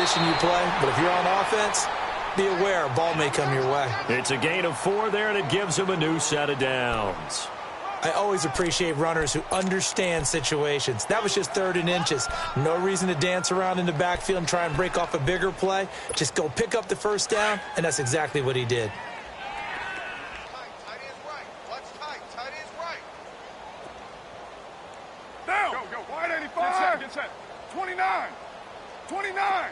position you play, but if you're on offense, be aware a ball may come your way. It's a gain of 4 there, and it gives him a new set of downs. I always appreciate runners who understand situations. That was just 3rd and inches. No reason to dance around in the backfield and try and break off a bigger play. Just go pick up the first down, and that's exactly what he did. Down. Go. Wide 85. Get set. 29. 29.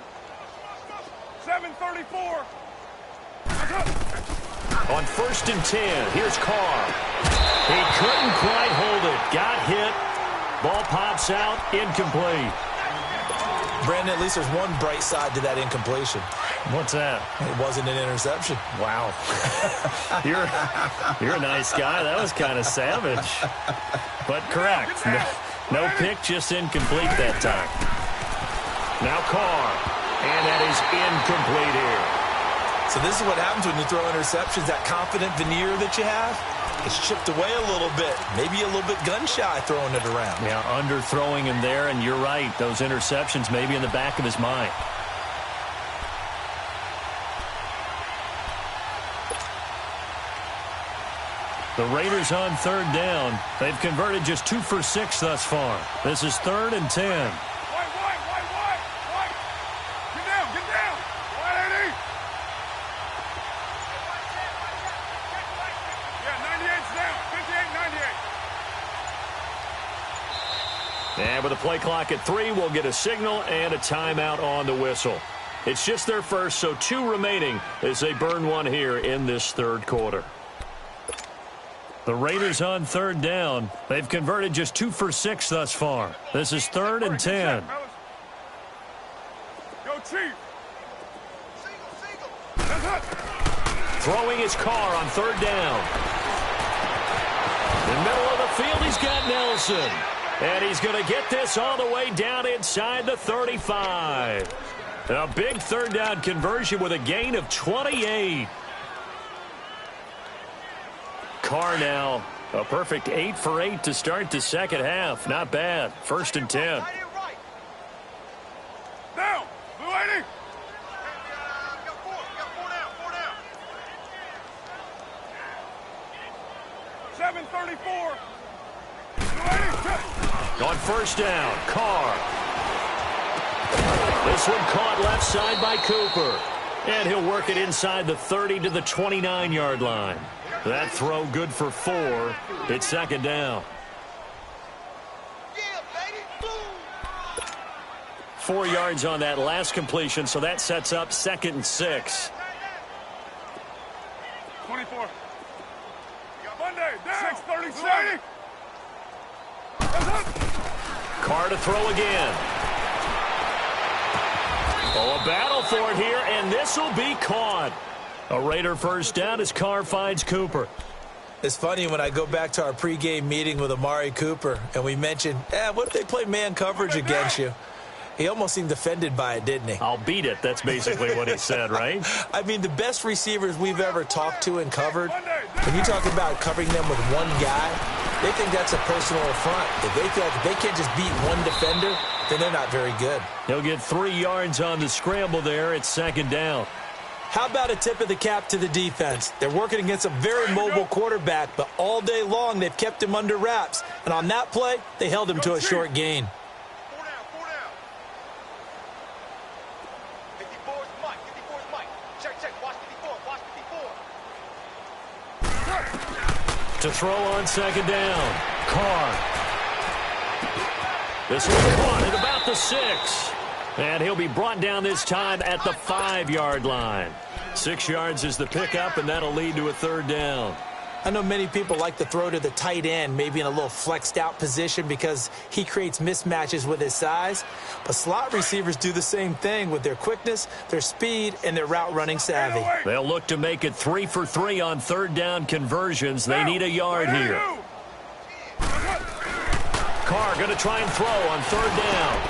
734. On 1st and 10, here's Carr. He couldn't quite hold it. Got hit. Ball pops out. Incomplete. Brandon, at least there's one bright side to that incompletion. What's that? It wasn't an interception. Wow. You're a nice guy. That was kind of savage. But correct. No pick, just incomplete that time. Now Carr. And that is incomplete here. So this is what happens when you throw interceptions. That confident veneer that you have, it's chipped away a little bit. Maybe a little bit gun-shy throwing it around. Yeah, underthrowing him there, and you're right. Those interceptions may be in the back of his mind. The Raiders on 3rd down. They've converted just 2 for 6 thus far. This is 3rd and 10. And with a play clock at 3, we'll get a signal and a timeout on the whistle. It's just their first, so 2 remaining as they burn 1 here in this 3rd quarter. The Raiders on 3rd down. They've converted just 2 for 6 thus far. This is 3rd and 10. Go, Chief. Throwing his Carr on 3rd down. In the middle of the field, he's got Nelson. And he's going to get this all the way down inside the 35. A big 3rd down conversion with a gain of 28. Carr now, a perfect 8 for 8 to start the 2nd half. Not bad. 1st and 10. Down. Blue 80. 734. On 1st down, Carr. This one caught left side by Cooper. And he'll work it inside the 30 to the 29-yard line. That throw good for 4. It's 2nd down. 4 yards on that last completion, so that sets up 2nd and 6. 24. Monday, down. 637. Carr to throw again. Oh, a battle for it here, and this will be caught. A Raider 1st down as Carr finds Cooper. It's funny when I go back to our pregame meeting with Amari Cooper, and we mentioned, what if they play man coverage against you? He almost seemed offended by it, didn't he? I'll beat it. That's basically what he said, right? I mean, the best receivers we've ever talked to and covered, when you talk about covering them with one guy, they think that's a personal affront. If they feel like if they can't just beat one defender, then they're not very good. He'll get 3 yards on the scramble there. It's 2nd down. How about a tip of the cap to the defense? They're working against a very mobile quarterback, but all day long they've kept him under wraps. And on that play, they held him to a short gain. To throw on 2nd down, Carr. This one caught at about the 6. And he'll be brought down this time at the 5-yard line. 6 yards is the pickup, and that'll lead to a 3rd down. I know many people like to throw to the tight end, maybe in a little flexed out position because he creates mismatches with his size. But slot receivers do the same thing with their quickness, their speed, and their route running savvy. They'll look to make it 3 for 3 on 3rd down conversions. They need a yard here. Carr going to try and throw on 3rd down.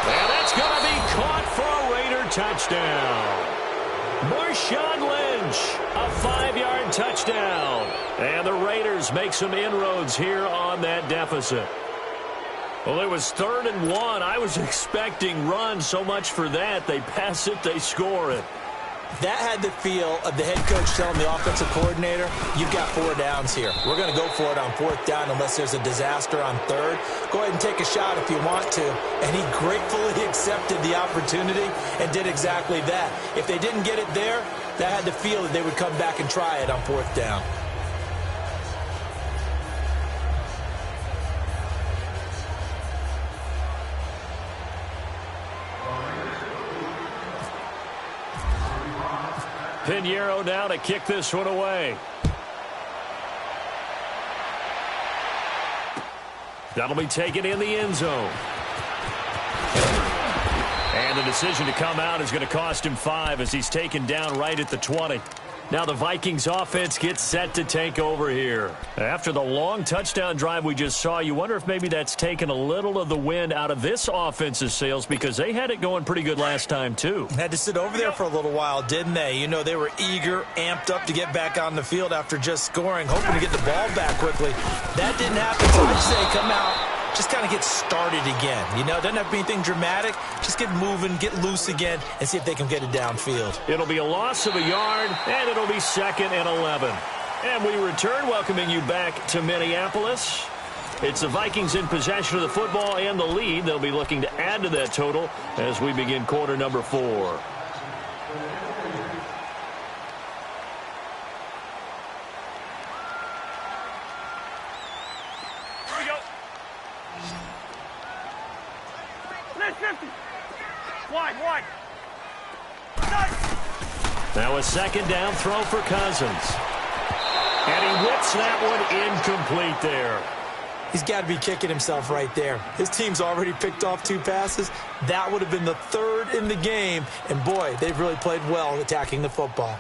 And that's going to be caught for a Raider touchdown. Marshawn Lynch, a 5-yard touchdown. And the Raiders make some inroads here on that deficit. Well, it was 3rd and 1. I was expecting runs. So much for that. They pass it, they score it. That had the feel of the head coach telling the offensive coordinator, you've got 4 downs here. We're going to go for it on 4th down unless there's a disaster on 3rd. Go ahead and take a shot if you want to. And he gratefully accepted the opportunity and did exactly that. If they didn't get it there, that had the feel that they would come back and try it on 4th down. Pinheiro now to kick this one away. That'll be taken in the end zone. And the decision to come out is going to cost him 5 as he's taken down right at the 20. Now the Vikings offense gets set to take over here. After the long touchdown drive we just saw, you wonder if maybe that's taken a little of the wind out of this offense's sails because they had it going pretty good last time too. Had to sit over there for a little while, didn't they? You know, they were eager, amped up to get back on the field after just scoring, hoping to get the ball back quickly. That didn't happen, so I'd say come out, just kind of get started again. You know, it doesn't have to be anything dramatic. Just get moving, get loose again, and see if they can get it downfield. It'll be a loss of a yard, and it'll be 2nd and 11. And we return, welcoming you back to Minneapolis. It's the Vikings in possession of the football and the lead. They'll be looking to add to that total as we begin quarter number 4. Wide. Now a 2nd down throw for Cousins. And he whips that one incomplete there. He's got to be kicking himself right there. His team's already picked off 2 passes. That would have been the 3rd in the game. And, boy, they've really played well attacking the football.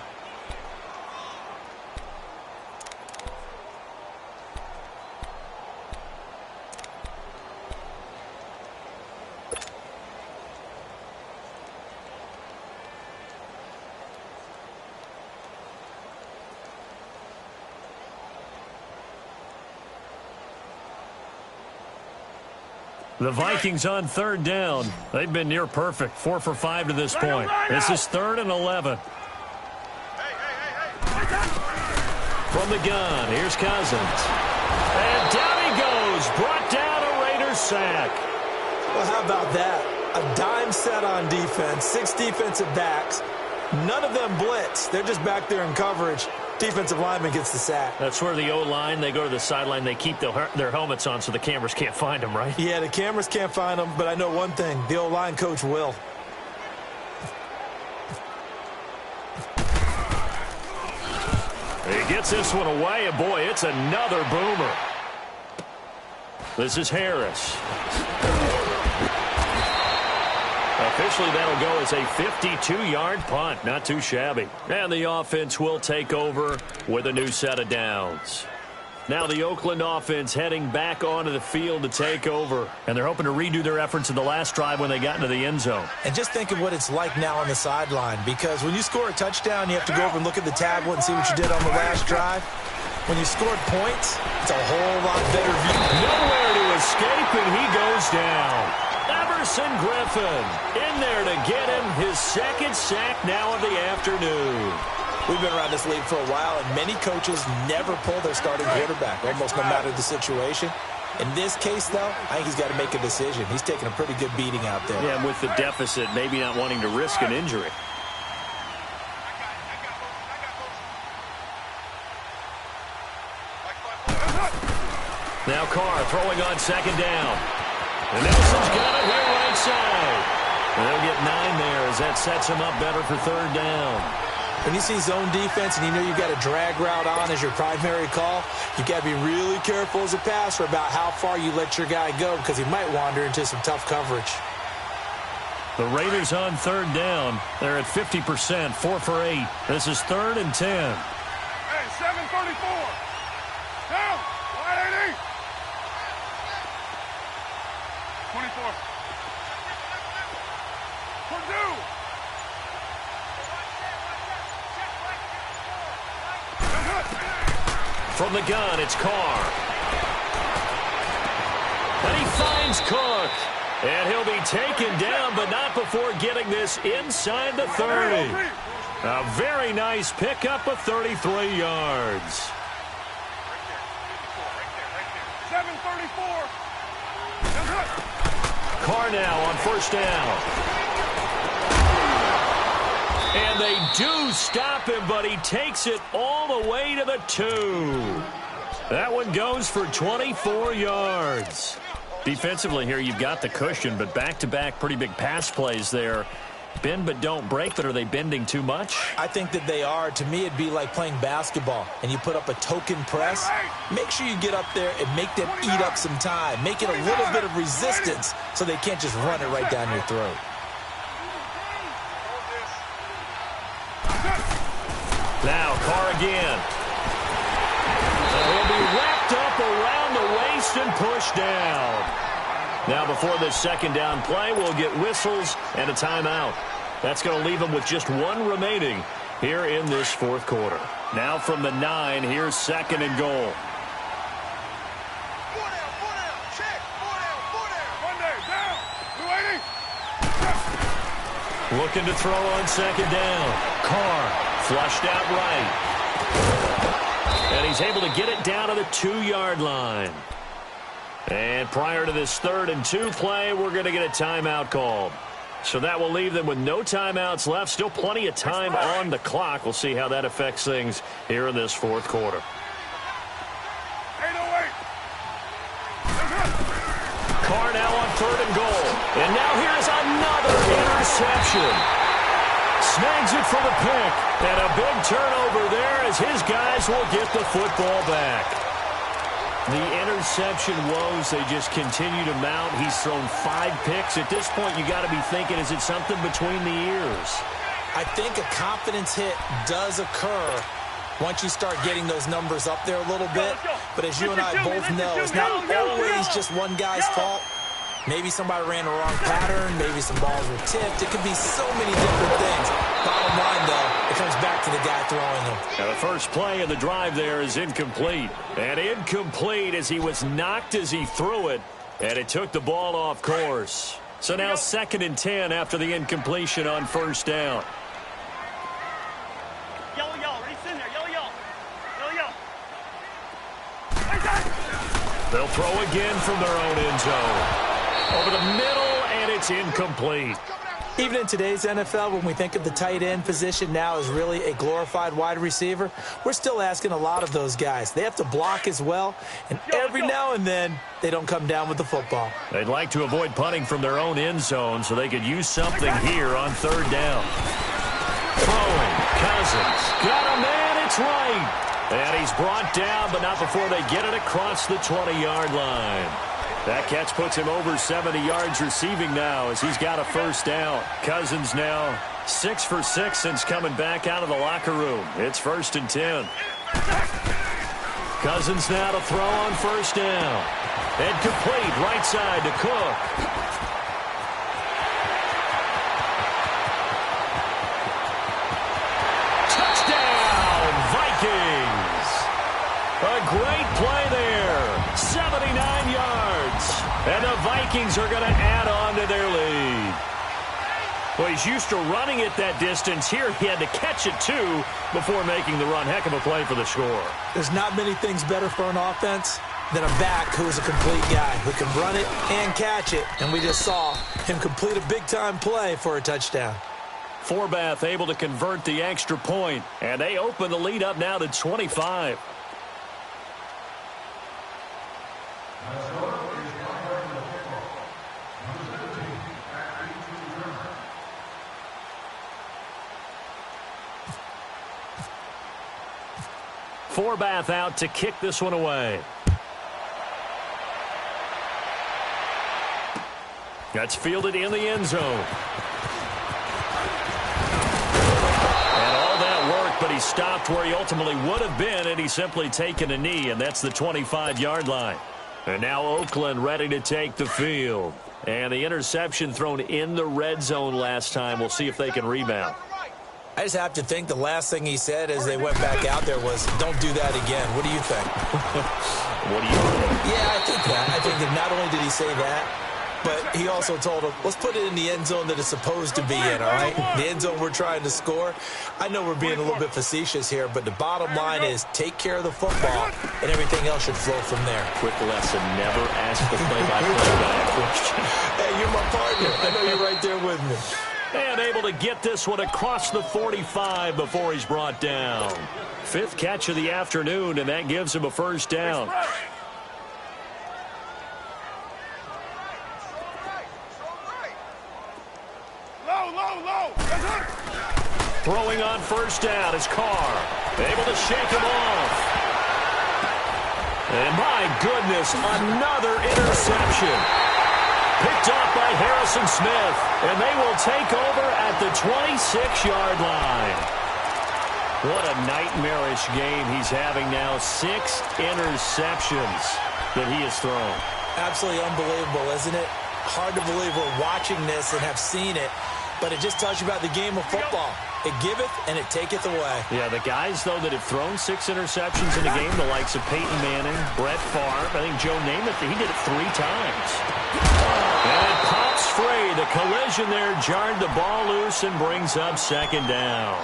The Vikings on 3rd down. They've been near perfect. 4 for 5 to this point. This is 3rd and 11. From the gun, here's Cousins. And down he goes. Brought down a Raiders sack. Well, how about that? A dime set on defense, 6 defensive backs. None of them blitz. They're just back there in coverage. Defensive lineman gets the sack. That's where the O-line, they go to the sideline, they keep their helmets on so the cameras can't find them, right? Yeah, the cameras can't find them, but I know one thing. The O-line coach will. He gets this one away, and boy, it's another boomer. This is Harris. Officially, that'll go as a 52-yard punt. Not too shabby. And the offense will take over with a new set of downs. Now the Oakland offense heading back onto the field to take over. And they're hoping to redo their efforts in the last drive when they got into the end zone. And just think of what it's like now on the sideline. Because when you score a touchdown, you have to go over and look at the tablet and see what you did on the last drive. When you scored points, it's a whole lot better view. Nowhere to escape, and he goes down. Everson Griffin in there to get him his 2nd sack now of the afternoon. We've been around this league for a while, and many coaches never pull their starting quarterback, almost no matter the situation. In this case, though, I think he's got to make a decision. He's taking a pretty good beating out there. Yeah, with the deficit, maybe not wanting to risk an injury. Now Carr throwing on 2nd down. And Nelson's got it here right side. And they'll get 9 there as that sets him up better for 3rd down. When you see zone defense and you know you've got a drag route on as your primary call, you've got to be really careful as a passer about how far you let your guy go because he might wander into some tough coverage. The Raiders on 3rd down. They're at 50%, 4 for 8. This is 3rd and 10. Hey, 7:34. Down. Wide 80. 24. Purdue. From the gun, it's Carr. And he finds Cook. And he'll be taken down, but not before getting this inside the 30. A very nice pickup of 33 yards. 7:34. Carr now on first down. And they do stop him, but he takes it all the way to the 2. That one goes for 24 yards. Defensively here, you've got the cushion, but back-to-back pretty big pass plays there. Bend but don't break, but are they bending too much? I think that they are. To me, it'd be like playing basketball, and you put up a token press. Make sure you get up there and make them eat up some time. Make it a little bit of resistance so they can't just run it right down your throat. Now, Carr again. And he'll be wrapped up around the waist and pushed down. Now, before this second down play, we'll get whistles and a timeout. That's going to leave them with just one remaining here in this fourth quarter. Now from the 9, here's second and goal. Looking to throw on second down. Carr flushed out right. And he's able to get it down to the 2-yard line. And prior to this 3rd and 2 play, we're going to get a timeout called. So that will leave them with no timeouts left. Still plenty of time on the clock. We'll see how that affects things here in this fourth quarter. 8:08. Carr now on 3rd and goal. And now here's another interception. Snags it for the pick. And a big turnover there as his guys will get the football back. The interception woes, they just continue to mount. He's thrown 5 picks. At this point, you got to be thinking, is it something between the ears? I think a confidence hit does occur once you start getting those numbers up there a little bit. But as you and I both know, it's not always just one guy's fault. Maybe somebody ran the wrong pattern. Maybe some balls were tipped. It could be so many different things. Bottom line, though, it comes back to the guy throwing them. Now the first play of the drive there is incomplete. And incomplete as he was knocked as he threw it. And it took the ball off course. So now 2nd and 10 after the incompletion on first down. They'll throw again from their own end zone. Over the middle, and it's incomplete. Even in today's NFL, when we think of the tight end position now as really a glorified wide receiver, we're still asking a lot of those guys. They have to block as well, and every now and then, they don't come down with the football. They'd like to avoid punting from their own end zone so they could use something here on 3rd down. Throwing, Cousins, got a man, it's right. And he's brought down, but not before they get it across the 20-yard line. That catch puts him over 70 yards receiving now as he's got a first down. Cousins now 6 for 6 since coming back out of the locker room. It's 1st and 10. Cousins now to throw on first down. And complete right side to Cook. Touchdown, Vikings. A great play there. 79 yards. And the Vikings are going to add on to their lead. Well, he's used to running it that distance. Here he had to catch it, too, before making the run. Heck of a play for the score. There's not many things better for an offense than a back who is a complete guy who can run it and catch it. And we just saw him complete a big-time play for a touchdown. Forbath able to convert the extra point. And they open the lead up now to 25. Forbath out to kick this one away. That's fielded in the end zone. And all that work, but he stopped where he ultimately would have been, and he's simply taken a knee, and that's the 25-yard line. And now Oakland ready to take the field. And the interception thrown in the red zone last time. We'll see if they can rebound. I just have to think the last thing he said as they went back out there was, don't do that again. What do you think? What do you think? Yeah, I think that. I think that not only did he say that, but he also told him, let's put it in the end zone that it's supposed to be in, all right? The end zone we're trying to score. I know we're being a little bit facetious here, but the bottom line is take care of the football, and everything else should flow from there. Quick lesson, never ask the play-by-play guy a question. Hey, you're my partner. I know you're right there with me. And able to get this one across the 45 before he's brought down. 5th catch of the afternoon, and that gives him a first down. Throwing on first down is Carr. Able to shake him off. And my goodness, another interception. Picked off by Harrison Smith. And they will take over at the 26-yard line. What a nightmarish game he's having now. 6 interceptions that he has thrown. Absolutely unbelievable, isn't it? Hard to believe we're watching this and have seen it. But it just tells you about the game of football. It giveth and it taketh away. Yeah, the guys, though, that have thrown 6 interceptions in a game, the likes of Peyton Manning, Brett Favre, I think Joe Namath, he did it 3 times. And it pops free. The collision there jarred the ball loose and brings up second down.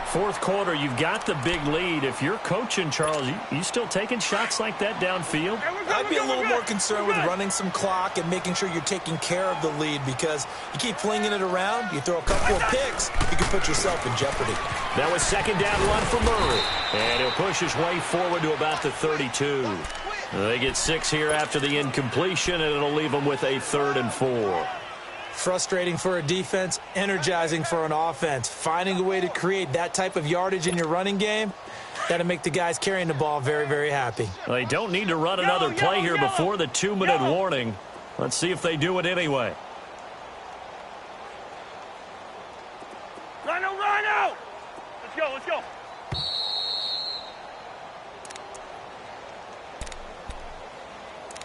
4th quarter, you've got the big lead. If you're coaching, Charles, you still taking shots like that downfield? I'd be a little more concerned with running some clock and making sure you're taking care of the lead, because you keep flinging it around, you throw a couple of picks, you can put yourself in jeopardy. That was second down run for Murray. And he'll push his way forward to about the 32. They get 6 here after the incompletion, and it'll leave them with a 3rd and 4. Frustrating for a defense, energizing for an offense. Finding a way to create that type of yardage in your running game, that'll make the guys carrying the ball very, very happy. They don't need to run another play here before the 2-minute warning. Let's see if they do it anyway. Rhino! Let's go.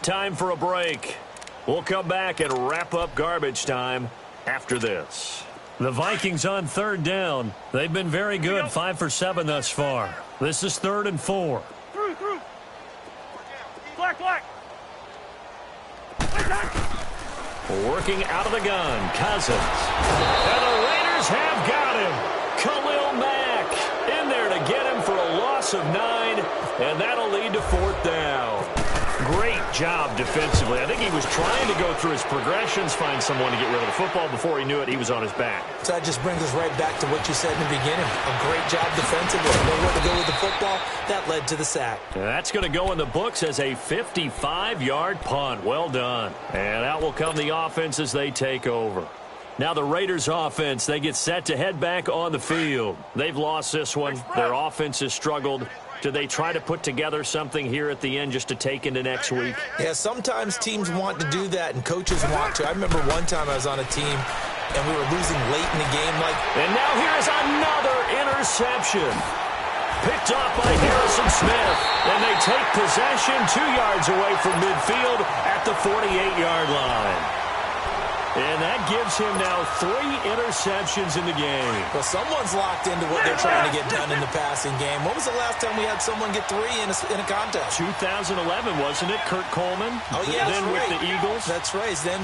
Time for a break. We'll come back and wrap up garbage time after this. The Vikings on 3rd down. They've been very good, 5 for 7 thus far. This is 3rd and 4. Through. Black. Working out of the gun, Cousins. And the Raiders have got him. Khalil Mack in there to get him for a loss of 9, and that'll lead to 4th down. Great job defensively. I think he was trying to go through his progressions, find someone to get rid of the football. Before he knew it, he was on his back. So that just brings us right back to what you said in the beginning. A great job defensively. Know where to go with the football. That led to the sack. And that's going to go in the books as a 55-yard punt. Well done. And out will come the offense as they take over. Now the Raiders offense, they get set to head back on the field. They've lost this one. Their offense has struggled. Do they try to put together something here at the end just to take into next week? Yeah, sometimes teams want to do that and coaches want to. I remember one time I was on a team and we were losing late in the game. And now here's another interception. Picked off by Harrison Smith. And they take possession 2 yards away from midfield at the 48-yard line. And that gives him now 3 interceptions in the game. Well, someone's locked into what they're trying to get done in the passing game. When was the last time we had someone get 3 in a contest? 2011, wasn't it? Kurt Coleman. Oh, yeah, then that's with right. the Eagles. That's right. It's them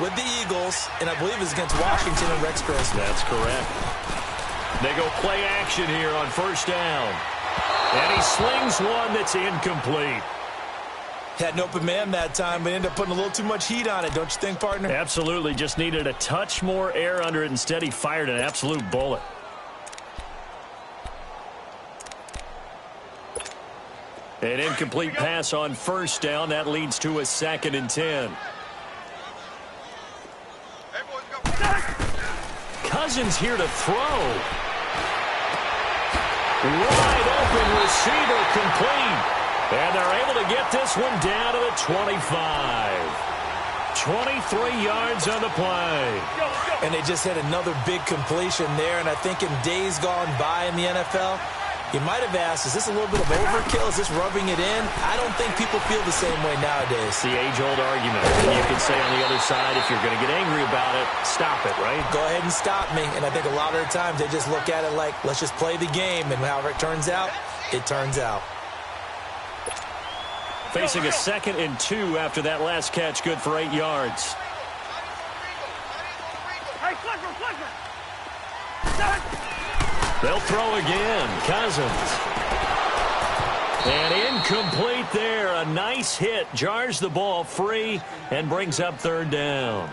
with the Eagles, and I believe it's against Washington and Rex Grossman. That's correct. They go play action here on first down. And he slings one that's incomplete. Had an open man that time, but ended up putting a little too much heat on it, don't you think, partner? Absolutely. Just needed a touch more air under it. Instead, he fired an absolute bullet. An incomplete pass on first down. That leads to a 2nd and 10. Cousins here to throw. Wide open receiver complete. And they're able to get this one down to the 25. 23 yards on the play. And they just had another big completion there. And I think in days gone by in the NFL, You might have asked, is this a little bit of overkill? Is this rubbing it in? I don't think people feel the same way nowadays. The age-old argument. And you could say on the other side, if you're going to get angry about it, stop it, right? Go ahead and stop me. And I think a lot of the times they just look at it like, let's just play the game. And however it turns out, it turns out. Facing a 2nd and 2 after that last catch, good for 8 yards. They'll throw again. Cousins. And incomplete there. A nice hit. Jars the ball free and brings up 3rd down.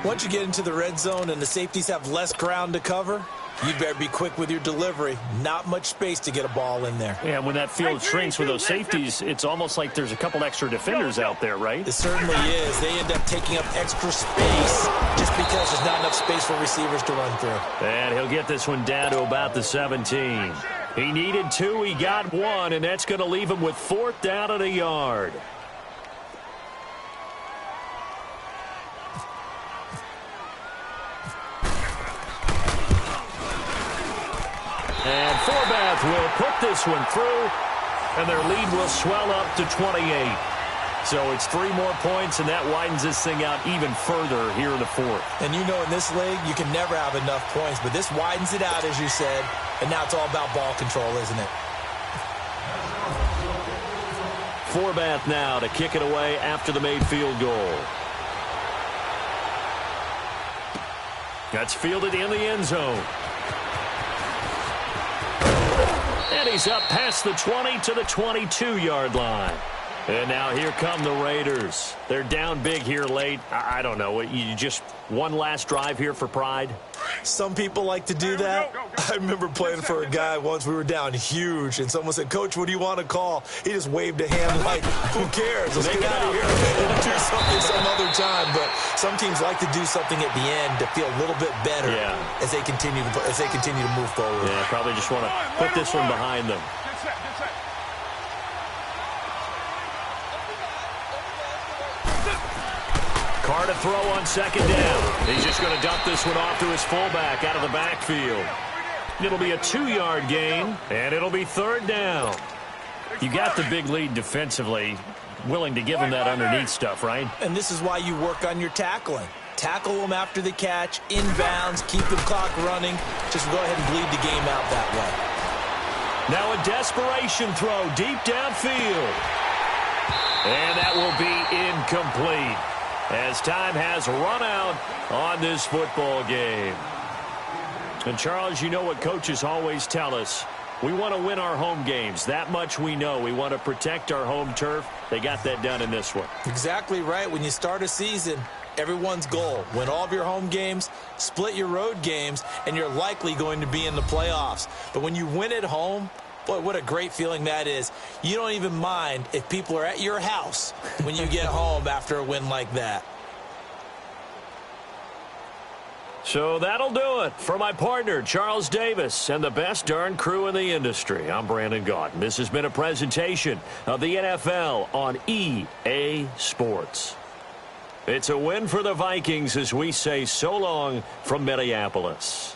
Once you get into the red zone and the safeties have less ground to cover, you better be quick with your delivery. Not much space to get a ball in there. Yeah, when that field shrinks with those safeties, it's almost like there's a couple extra defenders out there, right? It certainly is. They end up taking up extra space just because there's not enough space for receivers to run through. And he'll get this one down to about the 17. He needed 2, he got 1, and that's going to leave him with 4th down and a yard. And Forbath will put this one through, and their lead will swell up to 28. So it's 3 more points, and that widens this thing out even further here in the 4th. And you know in this league, you can never have enough points, but this widens it out, as you said, and now it's all about ball control, isn't it? Forbath now to kick it away after the made field goal. That's fielded in the end zone. And he's up past the 20 to the 22-yard line. And now here come the Raiders. They're down big here late. I don't know. You just one last drive here for pride? Some people like to do that. I remember playing for a guy once. We were down huge, and someone said, "Coach, what do you want to call?" He just waved a hand like, who cares? Let's get out of here and do something some other time. But some teams like to do something at the end to feel a little bit better as they continue to move forward. Yeah, probably just want to put this one behind them. Carr to throw on 2nd down. He's just going to dump this one off to his fullback out of the backfield. It'll be a 2-yard gain, and it'll be 3rd down. You got the big lead defensively, willing to give him that underneath stuff, right? And this is why you work on your tackling. Tackle them after the catch, inbounds, keep the clock running. Just go ahead and bleed the game out that way. Now a desperation throw deep downfield. And that will be incomplete, as time has run out on this football game. And, Charles, you know what coaches always tell us. We want to win our home games. That much we know. We want to protect our home turf. They got that done in this one. Exactly right. When you start a season, everyone's goal, win all of your home games, split your road games, and you're likely going to be in the playoffs. But when you win at home, boy, what a great feeling that is. You don't even mind if people are at your house when you get home after a win like that. So that'll do it for my partner, Charles Davis, and the best darn crew in the industry. I'm Brandon Gaudin. This has been a presentation of the NFL on EA Sports. It's a win for the Vikings as we say so long from Minneapolis.